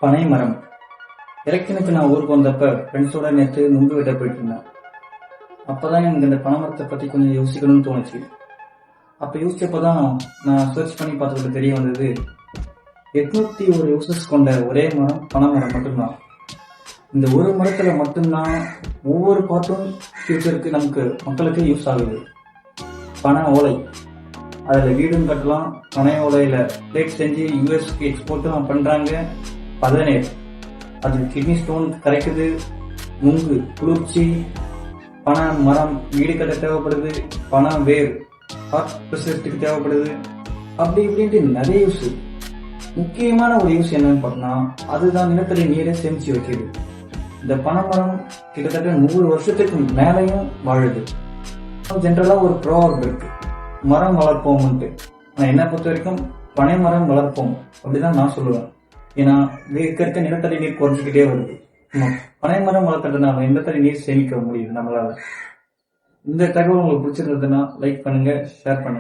பனை மரம். இலக்கியனுக்கு நான் ஊருக்கு வந்தப்ப ஃப்ரெண்ட்ஸோட நேற்று நுங்கு வெட்ட போயிட்டு இருந்தேன். அப்பதான் எனக்கு இந்த பனை மரத்தை பத்தி கொஞ்சம் யோசிக்கணும்னு தோணுச்சு. அப்ப யோசிச்சப்பதான் நான் சர்ச் பண்ணி பார்த்ததுக்கு தெரிய வந்தது, 801 யூசஸ் கொண்ட ஒரே மரம் பனை மரம் மட்டும்தான். இந்த ஒரு மரத்துல மட்டும்தான் ஒவ்வொரு பாட்டும் ஃபியூச்சருக்கு நமக்கு மக்களுக்கு யூஸ் ஆகுது. பனை ஓலை, அதில் வீடும் கட்டலாம். பனை ஓலையில பிளேட் செஞ்சு யூஎஸ்க்கு எக்ஸ்போர்ட்டும் பண்றாங்க. பதநீர், அது கிட்னி ஸ்டோன் கரைக்குது. நுங்கு குளிர்ச்சி. பனை மரம் வீடு கட்ட தேவைப்படுது. பனை வேர் ஹார்ட் ஸ்பெஷலிஸ்டுக்கு தேவைப்படுது. அப்படி இப்படின்ட்டு நிறைய யூஸ். முக்கியமான ஒரு யூஸ் என்னன்னு பார்த்தோம்னா, அதுதான் நிலத்தடி நீரை சேமிச்சு வைக்கிறது. இந்த பனை மரம் கிட்டத்தட்ட 100 வருஷத்துக்கு மேலையும் வாழுது. ஜென்ரலா ஒரு ப்ரோவர்ப் இருக்கு, மரம் வளர்ப்போம்ட்டு. ஆனா என்ன பொறுத்த வரைக்கும் பனை மரம் வளர்ப்போம் அப்படிதான் நான் சொல்லுவேன். ஏன்னா இருக்க நிலத்தடி நீர் குறைஞ்சிக்கிட்டே வருது. பனை மரம் வளர்க்கறதுனால நிலத்தடி நீர் சேமிக்க முடியுது நம்மளால. இந்த தகவல் உங்களுக்கு பிடிச்சிருந்ததுன்னா லைக் பண்ணுங்க, ஷேர் பண்ணுங்க.